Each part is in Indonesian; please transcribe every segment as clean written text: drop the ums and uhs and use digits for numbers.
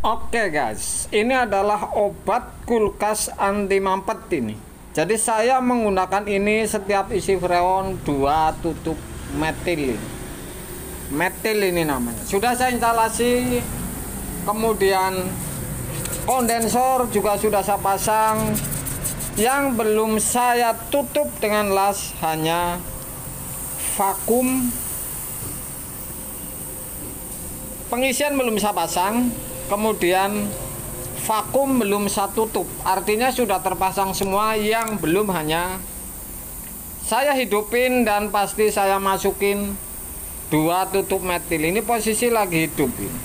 Oke guys, ini adalah obat kulkas anti mampet ini. Jadi saya menggunakan ini setiap isi freon 2 tutup metil ini. Metil ini namanya. Sudah saya instalasi, kemudian kondensor juga sudah saya pasang. Yang belum saya tutup dengan las hanya vakum. Pengisian belum saya pasang. Kemudian vakum belum saya tutup, artinya sudah terpasang semua. Yang belum hanya saya hidupin dan pasti saya masukin 2 tutup metil. Ini posisi lagi hidup ini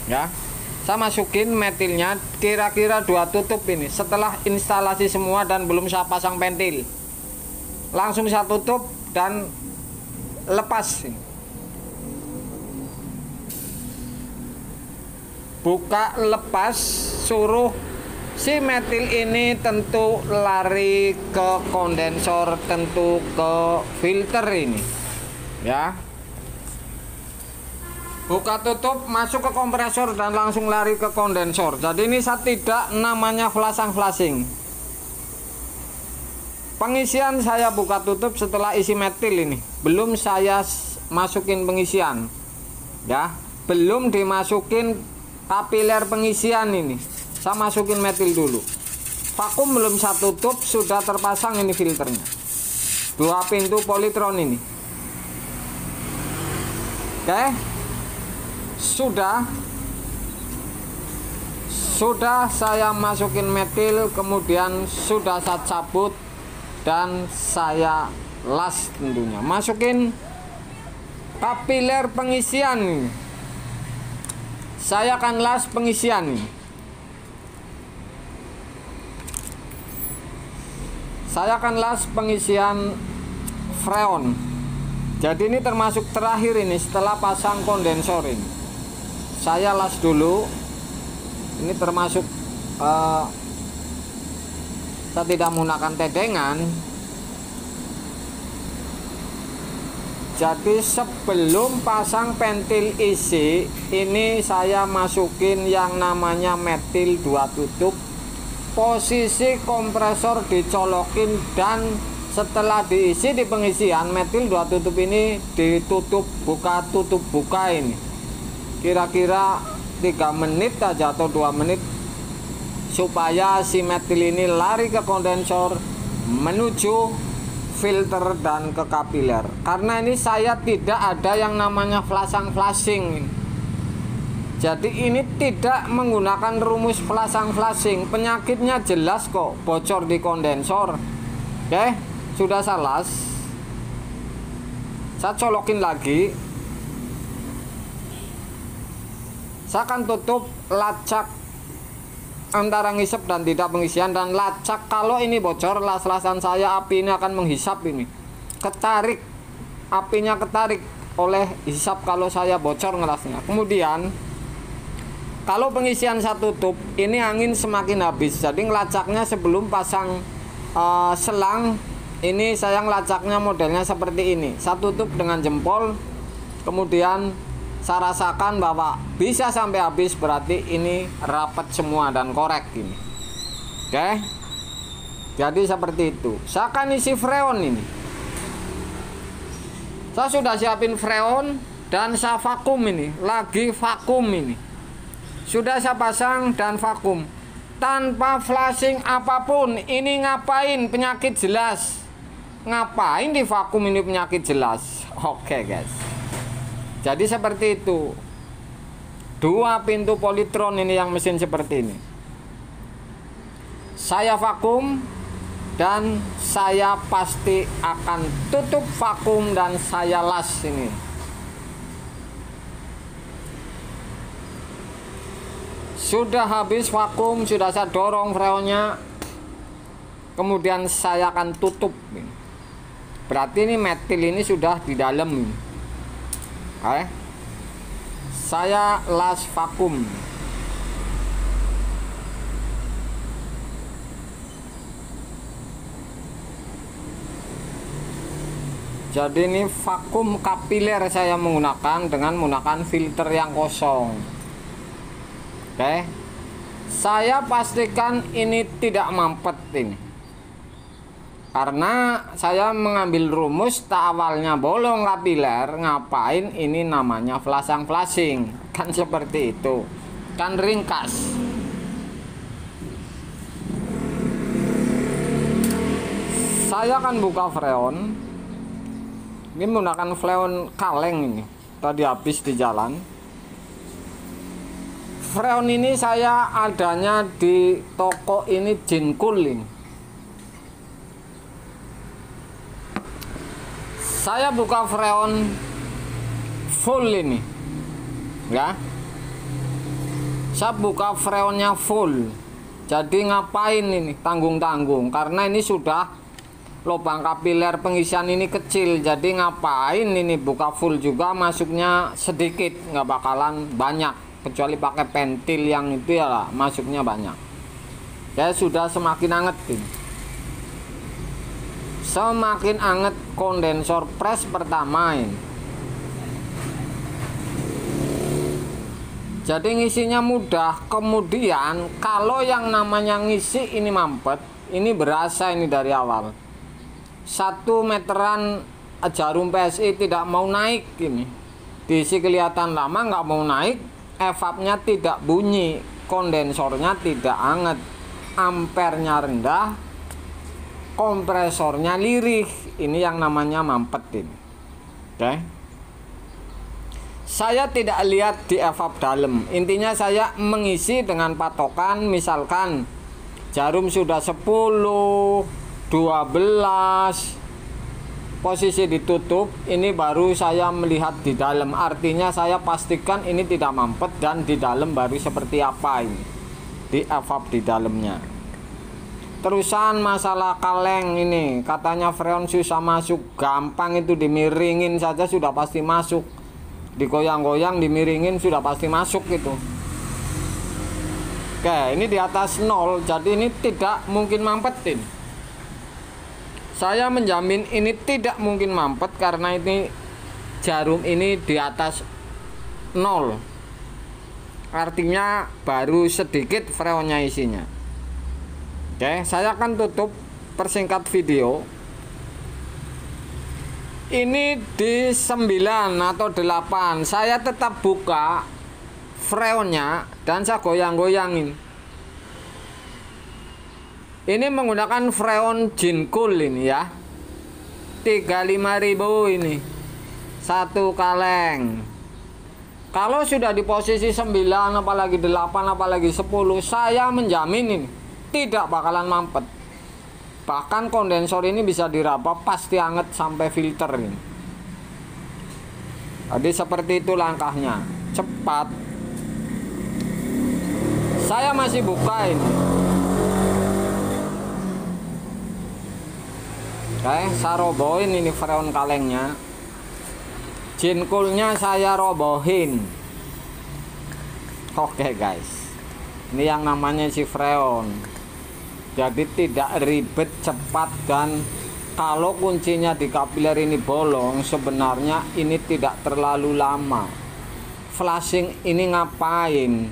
ya. Saya masukin metilnya kira-kira 2 tutup ini. Setelah instalasi semua dan belum saya pasang pentil, langsung saya tutup dan lepas ini. Buka lepas, suruh si metil ini tentu lari ke kondensor, tentu ke filter ini ya. Buka tutup, masuk ke kompresor dan langsung lari ke kondensor. Jadi ini saya tidak namanya flashing. Pengisian saya buka tutup setelah isi metil ini. Belum saya masukin pengisian ya, belum dimasukin kapiler pengisian ini. Saya masukin metil dulu. Vakum belum saya tutup, sudah terpasang ini filternya. 2 pintu Polytron ini. Oke. Sudah saya masukin metil, kemudian sudah saya cabut dan saya las tentunya. Masukin kapiler pengisian ini. Saya akan las pengisian nih. Saya akan las pengisian freon. Jadi ini termasuk terakhir ini setelah pasang kondensor ini. Saya las dulu. Ini termasuk saya tidak menggunakan tedengan. Jadi sebelum pasang pentil isi, ini saya masukin yang namanya metil 2 tutup. Posisi kompresor dicolokin dan setelah diisi di pengisian, metil 2 tutup ini ditutup buka tutup buka ini. Kira-kira 3 menit aja atau 2 menit supaya si metil ini lari ke kondensor menuju filter dan ke kapiler. Karena ini saya tidak ada yang namanya flashing. Jadi ini tidak menggunakan rumus flashing. Penyakitnya jelas kok, bocor di kondensor. Oke, sudah saya las. Saya colokin lagi. Saya akan tutup lacak antara ngisep dan tidak pengisian, dan lacak kalau ini bocor, las-lasan saya api ini akan menghisap ini. Ketarik, apinya ketarik oleh hisap kalau saya bocor ngelasnya. Kemudian kalau pengisian saya tutup, ini angin semakin habis. Jadi ngelacaknya sebelum pasang selang, ini saya ngelacaknya modelnya seperti ini. Saya tutup dengan jempol, kemudian saya rasakan bahwa bisa sampai habis, berarti ini rapat semua dan korek ini. Oke. Jadi seperti itu. Saya akan isi freon ini. Saya sudah siapin freon dan saya vakum ini. Lagi vakum ini. Sudah saya pasang dan vakum. Tanpa flashing apapun. Ini ngapain? Penyakit jelas. Ngapain di vakum ini penyakit jelas? Oke guys. Jadi seperti itu. 2 pintu Polytron ini yang mesin seperti ini. Saya vakum dan saya pasti akan tutup vakum dan saya las ini. Sudah habis vakum, sudah saya dorong freonnya. Kemudian saya akan tutup. Berarti ini metil ini sudah di dalam. Oke. Saya las vakum. Jadi ini vakum kapiler saya menggunakan dengan menggunakan filter yang kosong. Oke, saya pastikan ini tidak mampet ini, karena saya mengambil rumus tak awalnya bolong kapiler, ngapain ini namanya flashing, kan seperti itu, kan ringkas. Saya akan buka freon. Ini menggunakan freon kaleng ini, tadi habis di jalan. Freon ini saya adanya di toko ini Jinkul ini. Saya buka freon full ini, ya. Saya buka freonnya full. Jadi ngapain ini tanggung-tanggung? Karena ini sudah lubang kapiler pengisian ini kecil. Jadi ngapain ini buka full juga, masuknya sedikit, nggak bakalan banyak. Kecuali pakai pentil yang itu ya lah, masuknya banyak. Ya sudah semakin anget ini. Semakin anget kondensor press pertama ini. Jadi ngisinya mudah. Kemudian kalau yang namanya ngisi ini mampet, ini berasa ini dari awal. 1 meteran jarum PSI tidak mau naik ini. Diisi kelihatan lama nggak mau naik. Evapnya tidak bunyi, kondensornya tidak anget, ampernya rendah, kompresornya lirih. Ini yang namanya mampetin. Oke. Saya tidak lihat di evap dalam. Intinya saya mengisi dengan patokan, misalkan jarum sudah 10, 12, posisi ditutup, ini baru saya melihat di dalam. Artinya saya pastikan ini tidak mampet, dan di dalam baru seperti apa ini di evap di dalamnya. Terusan masalah kaleng ini, katanya freon susah masuk. Gampang, itu dimiringin saja sudah pasti masuk, digoyang-goyang dimiringin sudah pasti masuk gitu. Oke, ini di atas 0, jadi ini tidak mungkin mampetin. Saya menjamin ini tidak mungkin mampet karena ini jarum ini di atas 0. Artinya baru sedikit freonnya isinya. Oke, saya akan tutup persingkat video. Ini di 9 atau 8. Saya tetap buka freonnya dan saya goyang-goyangin. Ini menggunakan freon Jinkul ini ya, 35.000 ini, 1 kaleng. Kalau sudah di posisi 9, apalagi 8, apalagi 10, saya menjamin ini tidak bakalan mampet. Bahkan kondensor ini bisa diraba, pasti anget sampai filter ini. Jadi seperti itu langkahnya, cepat. Saya masih buka ini. Oke, saya robohin ini freon kalengnya. Jinkulnya saya robohin. Oke guys, ini yang namanya si freon. Jadi tidak ribet, cepat, dan kalau kuncinya di kapiler ini bolong, sebenarnya ini tidak terlalu lama. Flashing ini ngapain?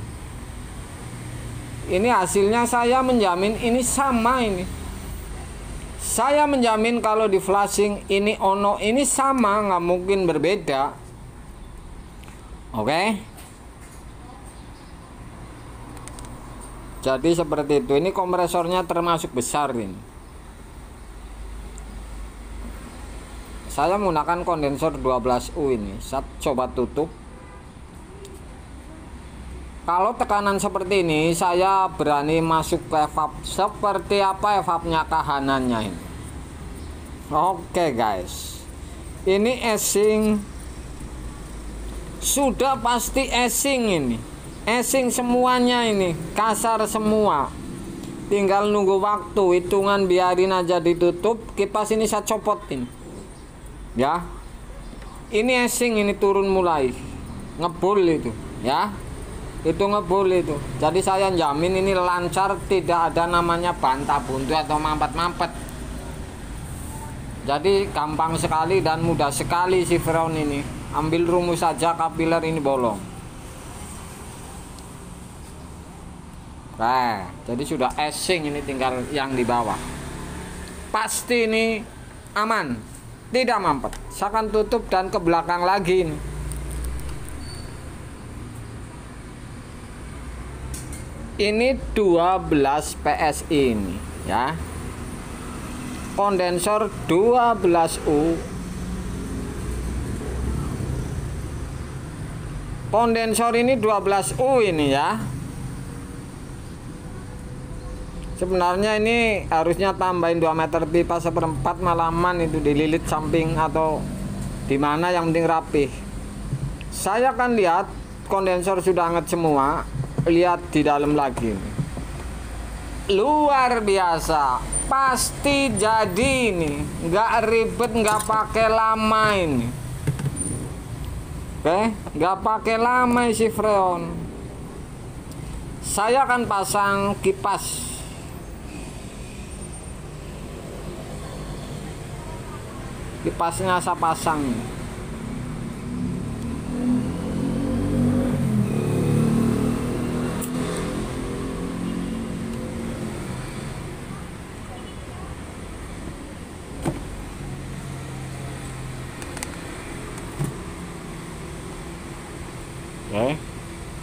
Ini hasilnya saya menjamin ini sama ini. Saya menjamin kalau di flashing ini ono ini sama, nggak mungkin berbeda. Oke. Jadi seperti itu. Ini kompresornya termasuk besar ini. Saya menggunakan kondensor 12U ini. Saya coba tutup. Kalau tekanan seperti ini, saya berani masuk ke evap. Seperti apa evapnya kahanannya ini. Oke guys, ini eshing. Sudah pasti eshing ini. Eshing semuanya ini, kasar semua. Tinggal nunggu waktu, hitungan, biarin aja ditutup. Kipas ini saya copotin. Ya. Ini eshing ini turun mulai. Ngebul itu, ya. Itu ngebul itu. Jadi saya jamin ini lancar, tidak ada namanya bantah buntu atau mampet-mampet. Jadi gampang sekali dan mudah sekali si freon ini. Ambil rumus saja kapiler ini bolong. Nah, jadi sudah esing, ini tinggal yang di bawah. Pasti ini aman, tidak mampet. Saya akan tutup dan ke belakang lagi ini. Ini 12 PSI ini ya. Kondensor 12U. Kondensor ini 12U ini ya. Sebenarnya ini harusnya tambahin 2 meter pipa 1/4, malaman itu dililit samping atau dimana, yang penting rapih. Saya akan lihat kondensor sudah hangat semua. Lihat di dalam lagi. Luar biasa. Pasti jadi ini. Nggak ribet, nggak pakai lama ini. Oke, nggak pakai lama isi freon. Saya akan pasang kipas. Kipasnya saya pasang. Oke,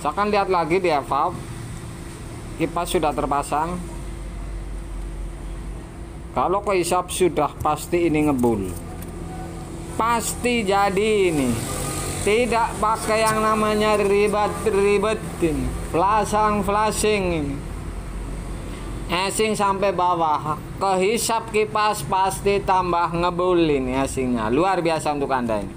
saya akan lihat lagi di valve. Kipas sudah terpasang. Kalau kehisap sudah pasti ini ngebul. Pasti jadi ini. Tidak pakai yang namanya ribet-ribetin. Flashing ini. Esing sampai bawah. Kehisap kipas pasti tambah ngebul ini esingnya. Luar biasa untuk Anda ini.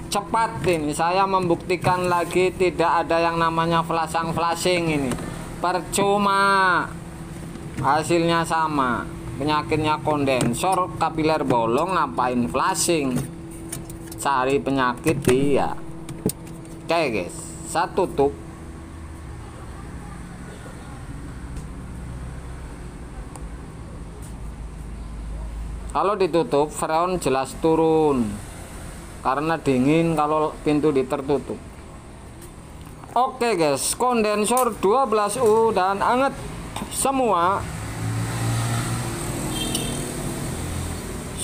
Cepat ini. Saya membuktikan lagi tidak ada yang namanya flashing ini. Percuma. Hasilnya sama. Penyakitnya kondensor, kapiler bolong, ngapain flashing? Cari penyakit dia. Oke guys, saya tutup. Kalau ditutup freon jelas turun karena dingin kalau pintu tertutup. Oke guys, kondensor 12U dan anget semua.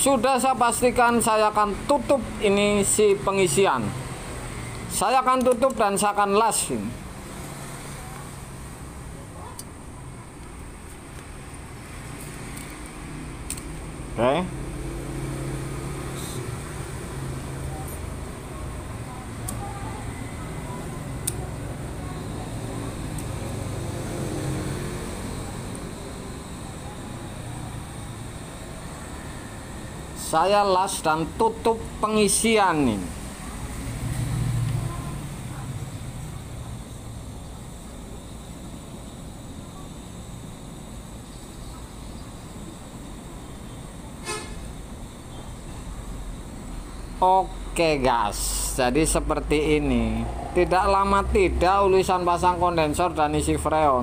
Sudah saya pastikan, saya akan tutup ini si pengisian. Saya akan tutup dan saya akan las ini. Oke. Saya las dan tutup pengisian ini. Oke guys, jadi seperti ini. Tidak lama tidak ulisan pasang kondensor dan isi freon.